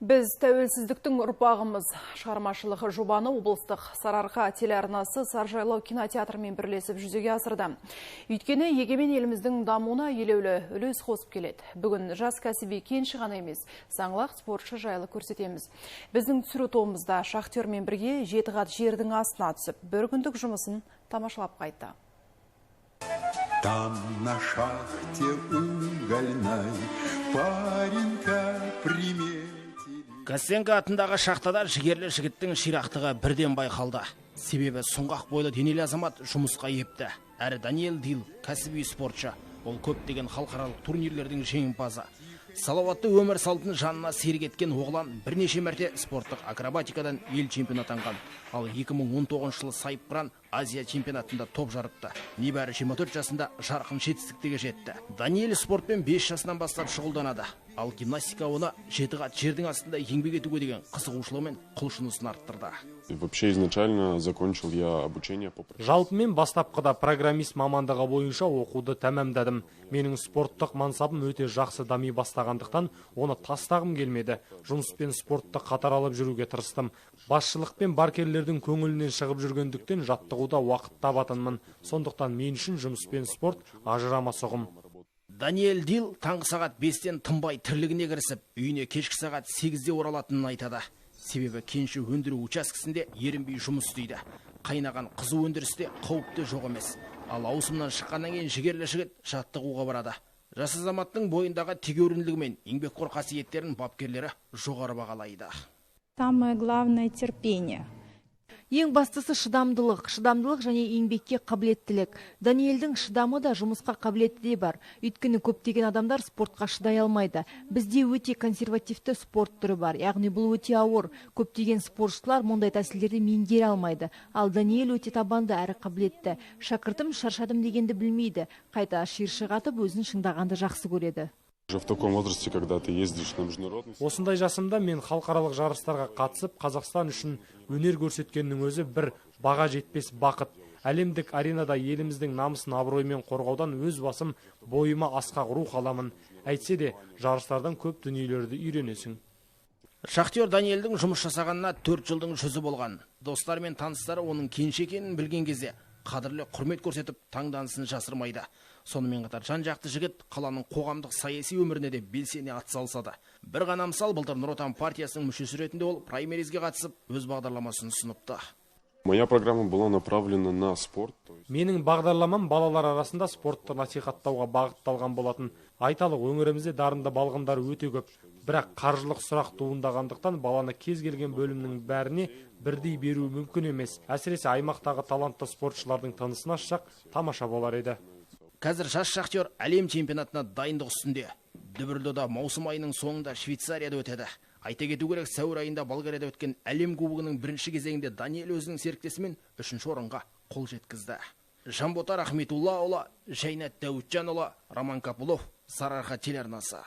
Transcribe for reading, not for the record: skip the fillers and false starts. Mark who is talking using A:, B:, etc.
A: Біз тәуелсіздіктің ұрпағымыз шығармашылық жобаны облыстық Сарыарқа телеарнасы Саржайлау кинотеатрымен бірлесіп жүзеге асырды. Өйткені егемен еліміздің дамуына елеулі үлес қосып келеді. Бүгін жас кәсіби кенші ғана емес, саңлақ спортшы жайлы көрсетеміз. Біздің түсіру тобымызда шахтермен бірге 7 қат жердің астына түсіп, бір күндік жұмысын тамашалап қайтты.
B: Там на шахте угольной паренька приметили.
C: Костенко атындағы шахтада жігерлі жігіттің ширақтығы бірден байқалды. Себебі сұңғақ бойлы денелі азамат жұмысқа епті. Әрі Даниэль Дил кәсіби спортшы. Ол көптеген халықаралық турнирлердің жеңімпазы. Салауатты өмір салтын жанына серік еткен оғлан бірнеше мәрте спорттық акробатикадан ел чемпионы атанған. Ал 2019 жылы Сайыпқыран Азия чемпионатында топ жарыпты. Небәрі 24 жасында жарқын жетістіктерге жетті. Даниэль спортпен 5 жасынан бастап шұғылданады. Ал гимнастика оны 7 қат жердің астында еңбек етуге деген қызығушылығымен құлшынысын арттырды.
D: Вообще изначально закончил я обучение по...
E: Жалпы мен бастапқыда программист мамандығы бойынша оқуды тәмамдадым. Менің спорттық мансабым өте жақсы дами бастағандықтан оны тастағым келмеді. Жұмыспен спортты қатар алып жүруге тырыстым. Басшылықпен баркерлердің көңілінен шығып жүргендіктен жаттығуда уақыт табатынмын. Сондықтан мен үшін жұмыспен спорт ажырамас ұғым.
C: Даниэль Дил таңғы сағат 5-тен тынбай тірлігіне кірісіп, үйіне кешкі сағат 8-де оралатынын айтады. Себебі кенші өндіру учаскесінде ерінбей жұмыс істейді. Қайнаған қызу өндірісте қауіпті жоқ емес. Ал ауысымнан шыққаннан кейін жігерлі жігіт жаттығуға барады. Жас азаматтың бойындағы тегеурінділігі мен еңбекқор қасиеттерін бапкерлері жоғары бағалайды.
F: Самое главное — терпение.
G: Ең бастысы шыдамдылық және еңбекке қабілеттілік. Даниэльдің шыдамы да жұмысқа қабілеті де бар. Өйткені көптеген адамдар спортқа шыдай алмайды. Бізде өте консервативті спорт түрі бар. Яғни бұл өте ауыр. Көптеген спортшылар мұндай тәсілдерді меңгере алмайды. Ал Даниэль өте табанды әрі қабілетті. Шәкіртім шаршадым дегенді білмейді. Қайта шиыршық өзін шыңдағанды жақсы көреді.
D: В таком возрасте, когда ты ездишь на международный...
E: Осындай жасымда мен халықаралық жарыстарға қатысып, Қазақстан үшін өнер көрсеткеннің өзі бір баға жетпес бақыт. Әлемдік аренада еліміздің намысын абыроймен қорғаудан өз басым бойыма асқақ рух аламын. Әйтсе де, жарыстардан көп дүниелерді үйренесің.
C: Шахтер Даниэльдің жұмыс жасағанына 4 жылдың жүзі болған. Достары мен таныстары оның кенші екенін білген кезде қадірлі құрмет көрсетіп, таңданысын жасырмайды. Сонымен қатар жан-жақты жігіт қаланың қоғамдық саяси өміріне де белсене атсалысады. Бір ғана мысал, былтыр Нұр Отан партиясының мүшесі ретінде ол праймеризге қатысып, өз бағдарламасын ұсыныпты.
D: Моя программа была направлена на спорт.
E: Менің бағдарламам балалар арасында спортты насихаттауға бағытталған болатын. Айталық, өңірімізде дарынды балғындар өте көп. Бірақ қаржылық сұрақ туындағандықтан баланы кез келген бөлімнің бәріне бірдей беру мүмкін емес. Әсіресе аймақтағы талантты спортшылардың тынысын ашсақ, тамаша болар еді.
C: Қазір жас шахтер әлем чемпионатына дайындық үстінде. Дүбірлі маусым айының соңында Швейцарияда өтеді. Айта кету керек, сәуір айында Болгарияда өткен әлем кубогының бірінші кезеңінде Даниэль өзінің серіктесімен 3-ші орынға қол жеткізді. Жанбота Рахметуллаұлы, Жайнат Дәуітжанұлы, Роман Капулов, Сарыарқа телеарнасы.